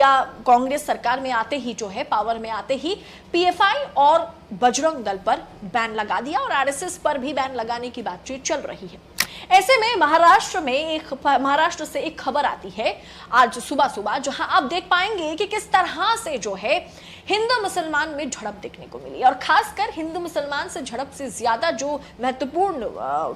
या कांग्रेस सरकार में आते ही जो है, पावर में आते ही पीएफआई और बजरंग दल पर बैन लगा दिया और आरएसएस पर भी बैन लगाने की बातचीत चल रही है। ऐसे में महाराष्ट्र से एक खबर आती है आज सुबह सुबह, जहां आप देख पाएंगे कि किस तरह से जो है हिंदू मुसलमान में झड़प देखने को मिली। और खासकर हिंदू मुसलमान से झड़प से ज्यादा जो महत्वपूर्ण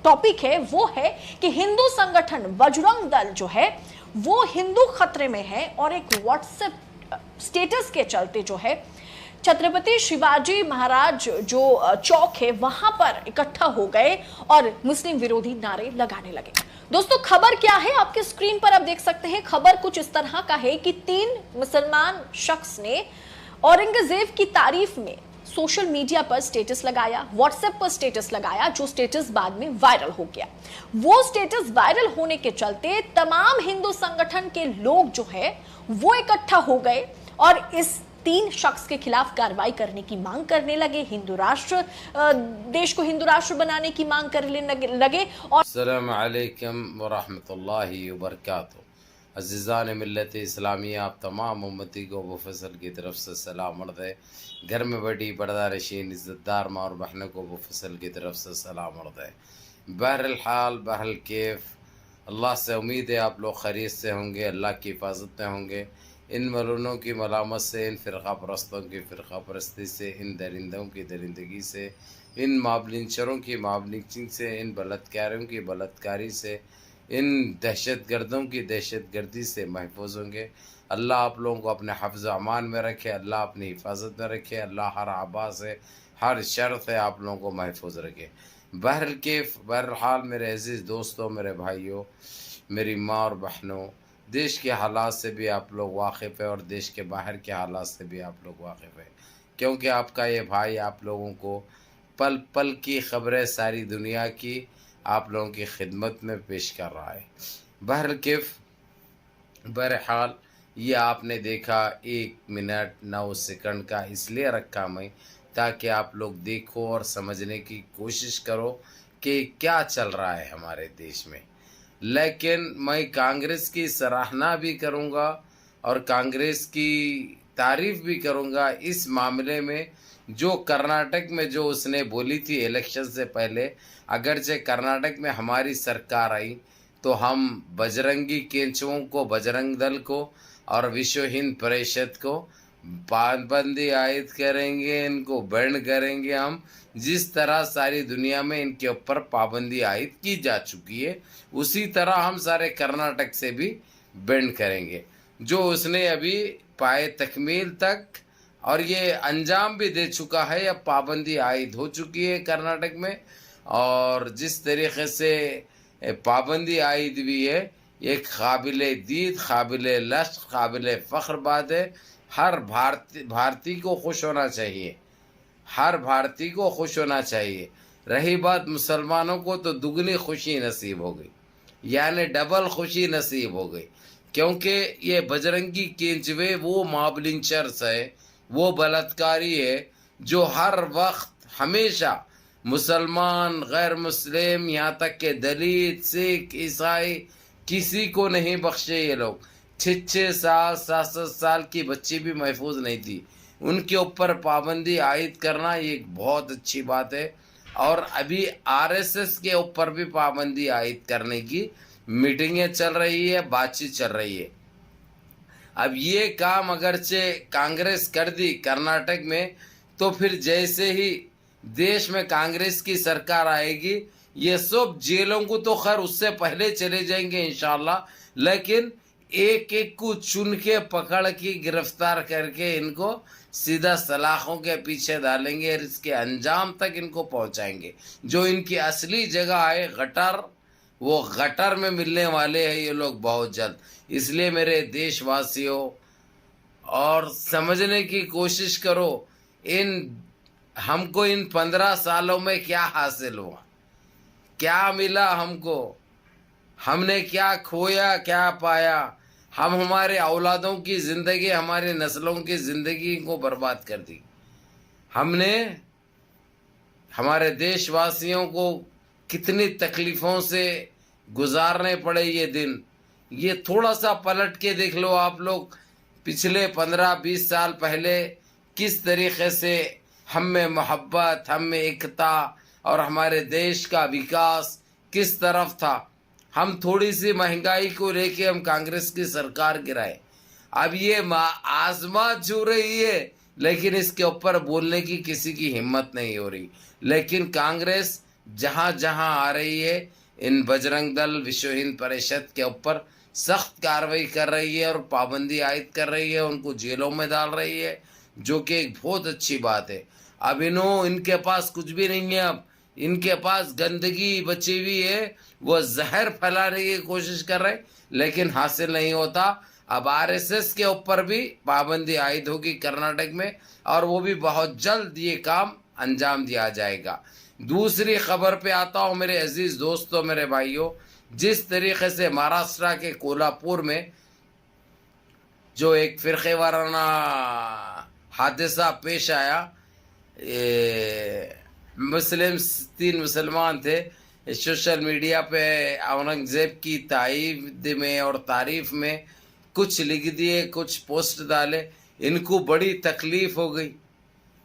टॉपिक है वो है कि हिंदू संगठन बजरंग दल जो है वो हिंदू खतरे में है। और एक व्हाट्सएप स्टेटस के चलते जो है छत्रपति शिवाजी महाराज जो चौक है वहां पर इकट्ठा हो गए और मुस्लिम विरोधी नारे लगाने लगे। दोस्तों, खबर क्या है आपके स्क्रीन पर आप देख सकते हैं। खबर कुछ इस तरह का है कि 3 मुसलमान शख्स ने औरंगजेब की तारीफ में सोशल मीडिया पर स्टेटस लगाया, व्हाट्सएप पर स्टेटस लगाया, जो स्टेटस बाद में वायरल हो गया। वो स्टेटस वायरल होने के चलते तमाम हिंदू संगठन के लोग जो है वो इकट्ठा हो गए और इस 3 शख्स के खिलाफ कार्रवाई करने की मांग करने लगे। हिंदू राष्ट्र, देश को हिंदू राष्ट्र बनाने की मांग करने लगे। और अस्सलाम वालेकुम व रहमतुल्लाहि व बरकातहू। अज़ीज़ान मिल्लत इस्लामिया, आप तमाम उम्मती को अबू फैसल की तरफ से सलाम अर्ज़ है। घर में बैठी पर्दा नशीन इज़्ज़तदार माँ और बहनों को अबू फैसल की तरफ से सलाम अर्ज़ है। बहरहाल बहरल कैफ, अल्लाह से उम्मीद है आप लोग खैरियत से होंगे, अल्लाह की हिफाजत में होंगे। इन मलूनों की मलामत से, इन फ़िरक़ा परस्तों की फ़िरक़ा परस्ती से, इन दरिंदों की दरिंदगी से, इन माबलिनचरों की माबलिनची से, इन बलात्कारियों की बलात्कारी से, इन दहशतगर्दों की दहशतगर्दी से महफूज होंगे। अल्लाह आप लोगों को अपने हफ्ज़ अमान में रखे, अल्लाह अपनी हिफाजत में रखे, अल्लाह हर आबा से, हर शर से आप लोगों को महफूज रखे। बहरहाल मेरे अज़ीज़ दोस्तों, मेरे भाइयों, मेरी माँ और बहनों, देश के हालात से भी आप लोग वाकिफ़ है और देश के बाहर के हालात से भी आप लोग वाकिफ़ है, क्योंकि आपका ये भाई आप लोगों को पल पल की ख़बरें सारी दुनिया की आप लोगों की खिदमत में पेश कर रहा है। बहरहाल ये आपने देखा 1 मिनट 9 सेकंड का इसलिए रखा मैं, ताकि आप लोग देखो और समझने की कोशिश करो कि क्या चल रहा है हमारे देश में। लेकिन मैं कांग्रेस की सराहना भी करूंगा और कांग्रेस की तारीफ़ भी करूंगा इस मामले में, जो कर्नाटक में जो उसने बोली थी इलेक्शन से पहले। अगरचे कर्नाटक में हमारी सरकार आई तो हम बजरंगी केंचुओं को, बजरंग दल को और विश्व हिंद परिषद को पाबंदी आयद करेंगे, इनको बैन करेंगे। हम जिस तरह सारी दुनिया में इनके ऊपर पाबंदी आयद की जा चुकी है, उसी तरह हम सारे कर्नाटक से भी बैन करेंगे, जो उसने अभी पाए तकमील तक, और ये अंजाम भी दे चुका है। अब पाबंदी आयद हो चुकी है कर्नाटक में, और जिस तरीके से पाबंदी आयद भी है, एक काबिल दीद, काबिल लश्क, काबिल फ़ख्र बात है। हर भारतीय को खुश होना चाहिए, हर भारतीय को खुश होना चाहिए। रही बात मुसलमानों को, तो दुगनी खुशी नसीब हो गई, यानी डबल खुशी नसीब हो गई, क्योंकि ये बजरंगी केंचवे वो माबलिंचर्स है, वो बलात्कारी है, जो हर वक्त हमेशा मुसलमान, गैर मुस्लिम, यहाँ तक के दलित, सिख, ईसाई, किसी को नहीं बख्शे। ये लोग 6 साल 7 साल की बच्ची भी महफूज नहीं थी, उनके ऊपर पाबंदी आयद करना ये एक बहुत अच्छी बात है। और अभी आरएसएस के ऊपर भी पाबंदी आयद करने की मीटिंगें चल रही है, बातचीत चल रही है। अब ये काम अगरचे कांग्रेस कर दी कर्नाटक में, तो फिर जैसे ही देश में कांग्रेस की सरकार आएगी, ये सब जेलों को तो खैर उससे पहले चले जाएंगे इंशाल्लाह, लेकिन एक एक को चुन के पकड़ के गिरफ्तार करके इनको सीधा सलाखों के पीछे डालेंगे और इसके अंजाम तक इनको पहुंचाएंगे। जो इनकी असली जगह है गटर, वो गटर में मिलने वाले हैं ये लोग बहुत जल्द। इसलिए मेरे देशवासियों, और समझने की कोशिश करो, हमको इन 15 सालों में क्या हासिल हुआ, क्या मिला हमको, हमने क्या खोया, क्या पाया। हम हमारे औलादों की ज़िंदगी, हमारे नस्लों की ज़िंदगी को बर्बाद कर दी हमने। हमारे देशवासियों को कितनी तकलीफ़ों से गुजारने पड़े ये दिन। ये थोड़ा सा पलट के देख लो आप लोग पिछले 15-20 साल पहले किस तरीके से हम में मोहब्बत, हम में एकता और हमारे देश का विकास किस तरफ था। हम थोड़ी सी महंगाई को लेके हम कांग्रेस की सरकार गिराए, अब ये आसमां छू रही है, लेकिन इसके ऊपर बोलने की किसी की हिम्मत नहीं हो रही। लेकिन कांग्रेस जहां जहां आ रही है, इन बजरंग दल, विश्व हिंद परिषद के ऊपर सख्त कार्रवाई कर रही है और पाबंदी आयद कर रही है, उनको जेलों में डाल रही है, जो कि एक बहुत अच्छी बात है। अब इनके पास कुछ भी नहीं है, अब इनके पास गंदगी बची हुई है, वो जहर फैलाने की कोशिश कर रहे, लेकिन हासिल नहीं होता। अब आरएसएस के ऊपर भी पाबंदी आयद होगी कर्नाटक में, और वो भी बहुत जल्द ये काम अंजाम दिया जाएगा। दूसरी खबर पे आता हूँ मेरे अजीज दोस्तों, मेरे भाइयों, जिस तरीके से महाराष्ट्र के कोल्हापुर में जो एक फिरके वाराना हादसा पेश आया, तीन मुसलमान थे, सोशल मीडिया पे औरंगजेब की तारीफ में और तारीफ में कुछ लिख दिए, कुछ पोस्ट डाले। इनको बड़ी तकलीफ हो गई,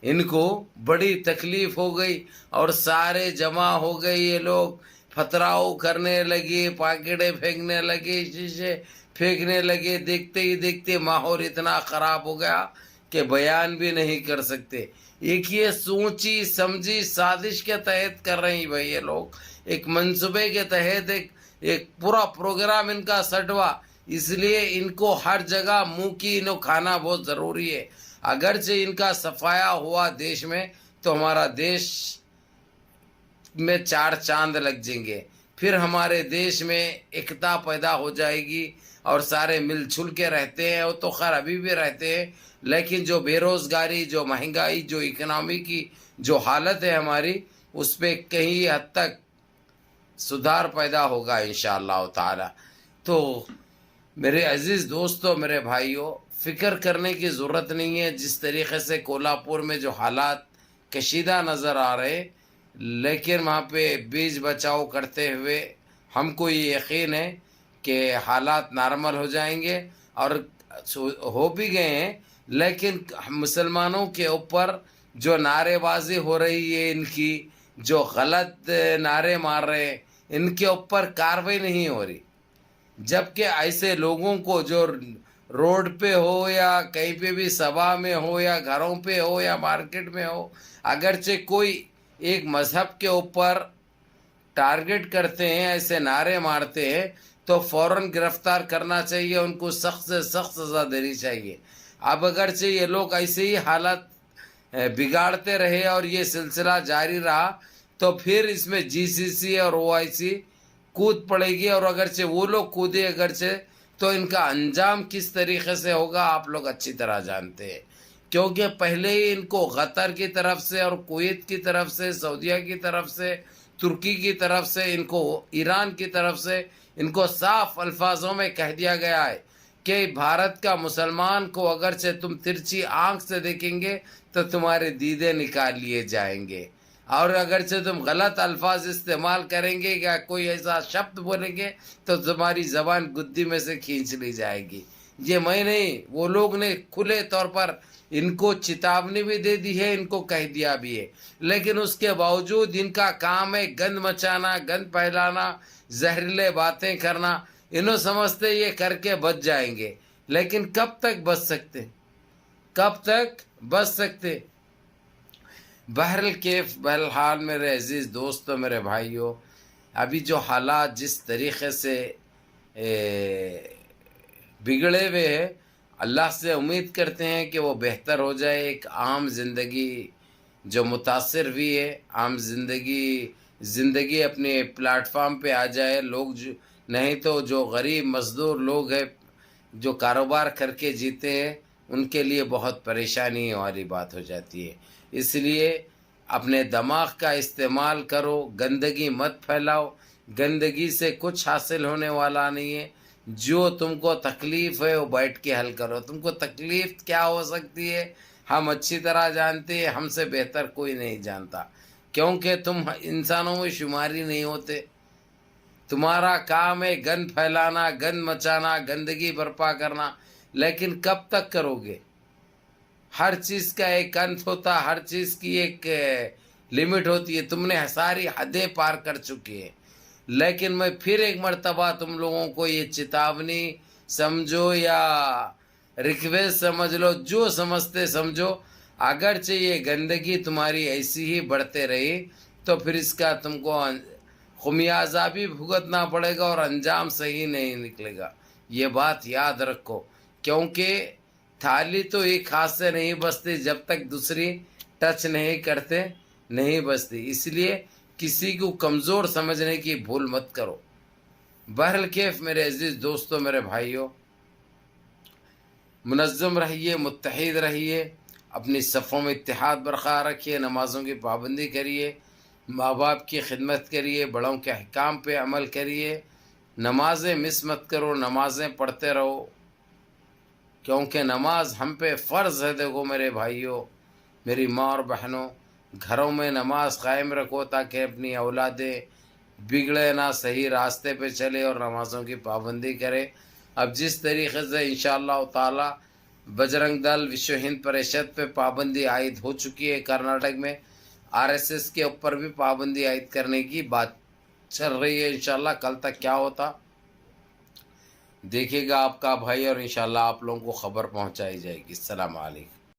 इनको बड़ी तकलीफ हो गई और सारे जमा हो गए, ये लोग पथराव करने लगे, पाकेड़े फेंकने लगे, शीशे फेंकने लगे। देखते ही देखते माहौल इतना खराब हो गया कि बयान भी नहीं कर सकते। एक ये सोची समझी साजिश के तहत कर रहे हैं भाई ये लोग, एक मंसूबे के तहत एक पूरा प्रोग्राम इनका सटवा, इसलिए इनको हर जगह मुंह की इन्हों खाना बहुत ज़रूरी है। अगरचे इनका सफाया हुआ देश में, तो हमारा देश में 4 चांद लग जाएंगे, फिर हमारे देश में एकता पैदा हो जाएगी और सारे मिलजुल के रहते हैं। वो तो खैर अभी भी रहते हैं, लेकिन जो बेरोज़गारी, जो महंगाई, जो इकनॉमी की जो हालत है हमारी, उस पर कहीं हद तक सुधार पैदा होगा इंशाअल्लाह ताला। तो मेरे अजीज़ दोस्तों, मेरे भाइयों, फ़िक्र करने की ज़रूरत नहीं है। जिस तरीक़े से कोल्हापुर में जो हालात कशीदा नज़र आ रहे, लेकिन वहाँ पे बीज बचाव करते हुए हमको ये यकीन है कि हालात नॉर्मल हो जाएंगे, और हो भी गए हैं। लेकिन मुसलमानों के ऊपर जो नारेबाजी हो रही है, इनकी जो गलत नारे मार रहे हैं, इनके ऊपर कार्रवाई नहीं हो रही। जबकि ऐसे लोगों को जो रोड पे हो या कहीं पे भी सभा में हो या घरों पे हो या मार्केट में हो, अगरचे कोई एक मज़हब के ऊपर टारगेट करते हैं, ऐसे नारे मारते हैं, तो फ़ौरन गिरफ्तार करना चाहिए, उनको सख्त से सख्त सज़ा देनी चाहिए। अब अगरचे ये लोग ऐसे ही हालत बिगाड़ते रहे और ये सिलसिला जारी रहा, तो फिर इसमें जीसीसी और ओआईसी कूद पड़ेगी, और अगरचे वो लोग कूदे अगरचे, तो इनका अंजाम किस तरीके से होगा आप लोग अच्छी तरह जानते हैं। क्योंकि पहले ही इनको कतर की तरफ से और कुवैत की तरफ से, सऊदीया की तरफ से, तुर्की की तरफ से, इनको ईरान की तरफ से इनको साफ अल्फाजों में कह दिया गया है कि भारत का मुसलमान को अगर से तुम तिरछी आंख से देखेंगे तो तुम्हारे दीदे निकाल लिए जाएंगे, और अगर से तुम गलत अल्फाज इस्तेमाल करेंगे या कोई ऐसा शब्द बोलेंगे तो तुम्हारी ज़बान गुद्दी में से खींच ली जाएगी। ये मैं नहीं, वो लोग ने खुले तौर पर इनको चेतावनी भी दे दी है, इनको कह दिया भी है, लेकिन उसके बावजूद इनका काम है गंद मचाना, गंद फैलाना, जहरीले बातें करना। इन्हों समझते ये करके बच जाएंगे, लेकिन कब तक बच सकते, कब तक बच सकते। बहरहाल मेरे अजीज़ दोस्तों, मेरे भाइयों, अभी जो हालात जिस तरीक़े से बिगड़े हुए हैं, अल्लाह से उम्मीद करते हैं कि वो बेहतर हो जाए। एक आम ज़िंदगी जो मुतासर हुई है, आम ज़िंदगी अपने प्लेटफार्म पे आ जाए। लोग जो नहीं तो जो गरीब मज़दूर लोग हैं जो कारोबार करके जीते हैं, उनके लिए बहुत परेशानी वाली बात हो जाती है। इसलिए अपने दिमाग का इस्तेमाल करो, गंदगी मत फैलाओ, गंदगी से कुछ हासिल होने वाला नहीं है। जो तुमको तकलीफ़ है वो बैठ के हल करो। तुमको तकलीफ़ क्या हो सकती है हम अच्छी तरह जानते हैं, हमसे बेहतर कोई नहीं जानता, क्योंकि तुम इंसानों में शुमारी नहीं होते। तुम्हारा काम है गंद फैलाना, गंद मचाना, गंदगी बर्पा करना। لیکن کب تک کرو گے؟ ہر چیز کا ایک انت ہوتا، ہر چیز کی ایک لمٹ ہوتی ہے. تم نے ساری حدیں پار کر چکی ہے. لیکن میں پھر ایک مرتبہ تم لوگوں کو یہ چیتاونی سمجھو یا ریکویسٹ سمجھ لو، جو سمجھتے سمجھو، اگرچہ یہ گندگی تمہاری ایسی ہی بڑھتے رہی تو پھر اس کا تم کو خمیازہ بھی بھگتنا پڑے گا اور انجام صحیح نہیں نکلے گا. یہ بات یاد رکھو، کیونکہ تھالی تو ایک ہاتھ سے نہیں بستی جب تک دوسری ٹچ نہیں کرتے نہیں بستی. اس لیے کسی کو کمزور سمجھنے کی بھول مت کرو. بہرحال کیف میرے عزیز دوستوں، میرے بھائیوں، منظم رہیے، متحد رہیے، اپنی صفوں میں اتحاد برقرار رکھیے، نمازوں کی پابندی کریے، ماں باپ کی خدمت کریے، بڑوں کے احکام پہ عمل کریے، نمازیں مس مت کرو، نمازیں پڑھتے رہو، کیونکہ نماز ہم پہ فرض ہے. دیکھو میرے بھائیوں، میری ماں اور بہنوں، گھروں میں نماز قائم رکھو تاکہ اپنی اولادیں بگڑے نہ، صحیح راستے پہ چلے اور نمازوں کی پابندی کرے. اب جس طریقے سے انشاءاللہ تعالی بجرنگ دل وشو ہند پریشد پہ پابندی عائد ہو چکی ہے، کرناٹک میں RSS کے اوپر بھی پابندی عائد کرنے کی بات چل رہی ہے. انشاءاللہ کل تک کیا ہوتا دیکھے گا آپ کا بھائی، اور انشاءاللہ آپ لوگوں کو خبر پہنچائی جائے گی. السلام علیکم.